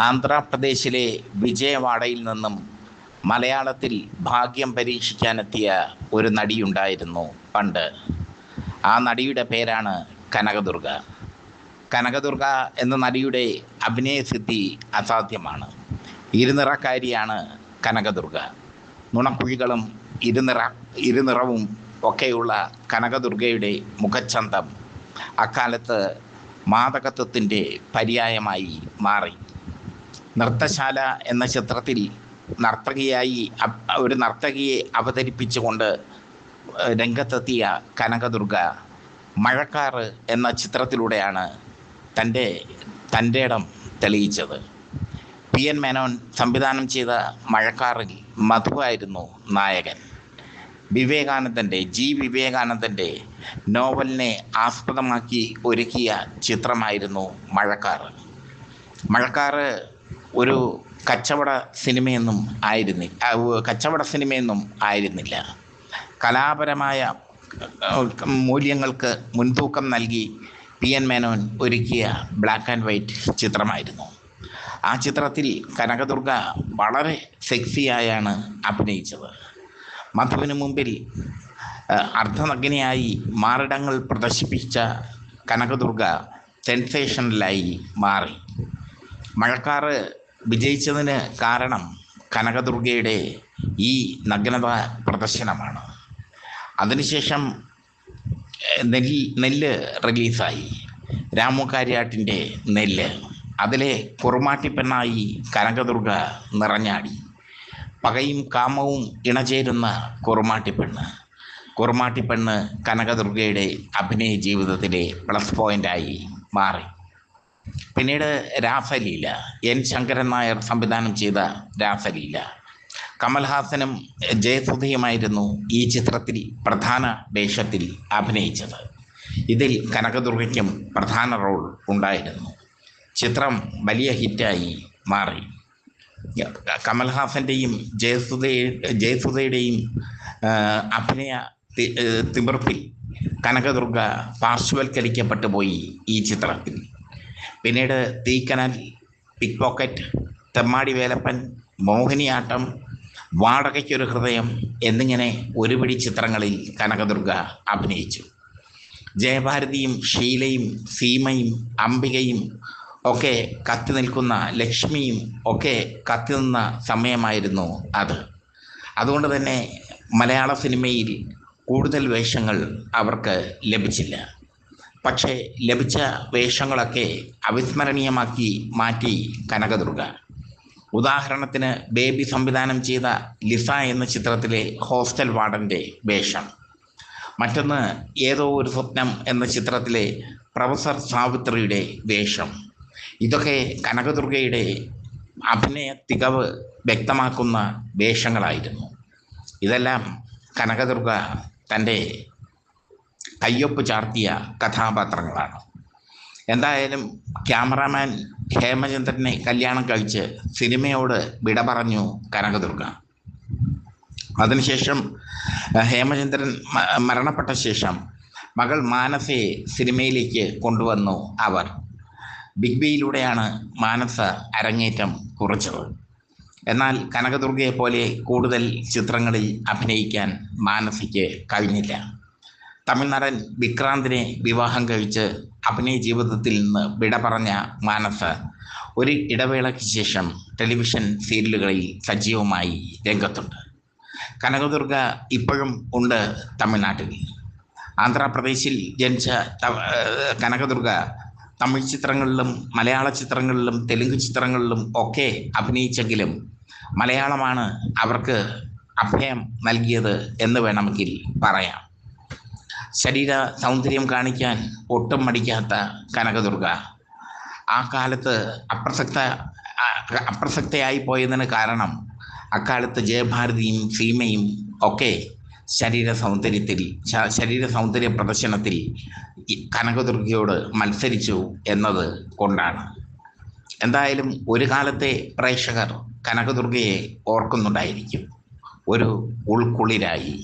ആന്ധ്രാപ്രദേശിലെ വിജയവാഡയിൽ നിന്നും മലയാളത്തിൽ ഭാഗ്യം പരീക്ഷിക്കാനെത്തിയ ഒരു നടിയുണ്ടായിരുന്നു പണ്ട്. ആ നടിയുടെ പേരാണ് കനകദുർഗ. കനകദുർഗ എന്ന നടിയുടെ അഭിനയസിദ്ധി അസാധ്യമാണ്. ഇരുനിറക്കാരിയാണ് കനകദുർഗ. നുണക്കുഴികളും ഇരുനിറവും ഒക്കെയുള്ള കനകദുർഗയുടെ മുഖച്ചന്തം അക്കാലത്ത് മാദകത്വത്തിൻ്റെ പര്യായമായി മാറി. നൃത്തശാല എന്ന ചിത്രത്തിൽ ഒരു നർത്തകിയെ അവതരിപ്പിച്ചുകൊണ്ട് രംഗത്തെത്തിയ കനകദുർഗ മഴക്കാറ് എന്ന ചിത്രത്തിലൂടെയാണ് തൻ്റെ ഇടം തെളിയിച്ചത്. PN മേനോൻ സംവിധാനം ചെയ്ത മഴക്കാറിൽ മധുവായിരുന്നു നായകൻ. വിവേകാനന്ദൻ്റെ നോവലിനെ ആസ്പദമാക്കി ഒരുക്കിയ ചിത്രമായിരുന്നു മഴക്കാറ്. മഴക്കാറ് ഒരു കച്ചവട സിനിമയൊന്നും ആയിരുന്നില്ല. കലാപരമായ മൂല്യങ്ങൾക്ക് മുൻതൂക്കം നൽകി PN മേനോൻ ഒരുക്കിയ ബ്ലാക്ക് ആൻഡ് വൈറ്റ് ചിത്രമായിരുന്നു. ആ ചിത്രത്തിൽ കനകദുർഗ വളരെ സെക്സിയായാണ് അഭിനയിച്ചത്. മധുവിന് മുമ്പിൽ അർദ്ധനഗ്നയായി മാറിടങ്ങൾ പ്രദർശിപ്പിച്ച കനകദുർഗ സെൻസേഷണലായി മാറി. മഴക്കാറ് വിജയിച്ചതിന് കാരണം കനകദുർഗയുടെ ഈ നഗ്നത പ്രദർശനമാണ്. അതിനുശേഷം നെല്ല് റിലീസായി. രാമു കാര്യാട്ടിൻ്റെ നെല്ല്. അതിലെ കുറുമാട്ടിപ്പെണ്ണായി കനകദുർഗ നിറഞ്ഞാടി. പകയും കാമവും ഇണചേരുന്ന കുറുമാട്ടിപ്പെണ്ണ് കനകദുർഗയുടെ അഭിനയ ജീവിതത്തിലെ പ്ലസ് പോയിൻ്റായി മാറി. പിന്നീട് രാസലീല, N. ശങ്കരൻ നായർ സംവിധാനം ചെയ്ത രാസലീല. കമൽഹാസനും ജയസുധയുമായിരുന്നു ഈ ചിത്രത്തിൽ പ്രധാന വേഷത്തിൽ അഭിനയിച്ചത്. ഇതിൽ കനകദുർഗയ്ക്കും പ്രധാന റോൾ ഉണ്ടായിരുന്നു. ചിത്രം വലിയ ഹിറ്റായി മാറി. കമൽഹാസൻ്റെയും ജയസുധയുടെയും അഭിനയ തിമിർപ്പിൽ കനകദുർഗ പാർശ്വവൽക്കരിക്കപ്പെട്ടു പോയി ഈ ചിത്രത്തിൽ. പിന്നീട് തീക്കനൽ, പിക് പോക്കറ്റ്, തെമ്മാടി വേലപ്പൻ, മോഹിനിയാട്ടം, വാടകയ്ക്കൊരു ഹൃദയം എന്നിങ്ങനെ ഒരുപിടി ചിത്രങ്ങളിൽ കനകദുർഗ അഭിനയിച്ചു. ജയഭാരതിയും ഷീലയും സീമയും അംബികയും ഒക്കെ കത്തി നിൽക്കുന്ന, ലക്ഷ്മിയും ഒക്കെ കത്തി നിന്ന സമയമായിരുന്നു അത്. അതുകൊണ്ട് തന്നെ മലയാള സിനിമയിൽ കൂടുതൽ വേഷങ്ങൾ അവർക്ക് ലഭിച്ചില്ല. പക്ഷേ ലഭിച്ച വേഷങ്ങളൊക്കെ അവിസ്മരണീയമാക്കി മാറ്റി കനകദുർഗ. ഉദാഹരണത്തിന് ബേബി സംവിധാനം ചെയ്ത ലിസ എന്ന ചിത്രത്തിലെ ഹോസ്റ്റൽ വാർഡൻ്റെ വേഷം. മറ്റൊന്ന് ഏതോ ഒരു സ്വപ്നം എന്ന ചിത്രത്തിലെ പ്രൊഫസർ സാവിത്രിയുടെ വേഷം. ഇതൊക്കെ കനകദുർഗയുടെ അഭിനയ തികവ് വ്യക്തമാക്കുന്ന വേഷങ്ങളായിരുന്നു. ഇതെല്ലാം കനകദുർഗ തൻ്റെ കയ്യൊപ്പ് ചാർത്തിയ കഥാപാത്രങ്ങളാണ്. എന്തായാലും ക്യാമറാമാൻ ഹേമചന്ദ്രനെ കല്യാണം കഴിച്ച് സിനിമയോട് വിട പറഞ്ഞു കനകദുർഗ. അതിനുശേഷം ഹേമചന്ദ്രൻ മരണപ്പെട്ട ശേഷം മകൾ മാനസയെ സിനിമയിലേക്ക് കൊണ്ടുവന്നു അവർ. ബിഗ് ബിയിലൂടെയാണ് മാനസ അരങ്ങേറ്റം കുറിച്ചത്. എന്നാൽ കനകദുർഗയെ പോലെ കൂടുതൽ ചിത്രങ്ങളിൽ അഭിനയിക്കാൻ മാനസയ്ക്ക് കഴിഞ്ഞില്ല. തമിഴ്നാടൻ വിക്രാന്തിനെ വിവാഹം കഴിച്ച് അഭിനയ ജീവിതത്തിൽ നിന്ന് വിട പറഞ്ഞ മാനസ ഒരു ഇടവേളയ്ക്ക് ശേഷം ടെലിവിഷൻ സീരിയലുകളിൽ സജീവമായി രംഗത്തുണ്ട്. കനകദുർഗ ഇപ്പോഴും ഉണ്ട് തമിഴ്നാട്ടിൽ. ആന്ധ്രാപ്രദേശിൽ ജനിച്ച കനകദുർഗ തമിഴ് ചിത്രങ്ങളിലും മലയാള ചിത്രങ്ങളിലും തെലുങ്ക് ചിത്രങ്ങളിലും ഒക്കെ അഭിനയിച്ചെങ്കിലും മലയാളമാണ് അവർക്ക് അഭയം നൽകിയത് എന്ന് വേണമെങ്കിൽ പറയാം. ശരീര സൗന്ദര്യം കാണിക്കാൻ ഒട്ടും മടിക്കാത്ത കനകദുർഗ ആ കാലത്ത് അപ്രസക്തയായി പോയതിന് കാരണം അക്കാലത്ത് ജയഭാരതിയും സീമയും ഒക്കെ ശരീര സൗന്ദര്യ പ്രദർശനത്തിൽ കനകദുർഗയോട് മത്സരിച്ചു എന്നത് കൊണ്ടാണ്. എന്തായാലും ഒരു കാലത്തെ പ്രേക്ഷകർ കനകദുർഗയെ ഓർക്കുന്നുണ്ടായിരിക്കും. ഒരു ഉൾക്കുളിരായി.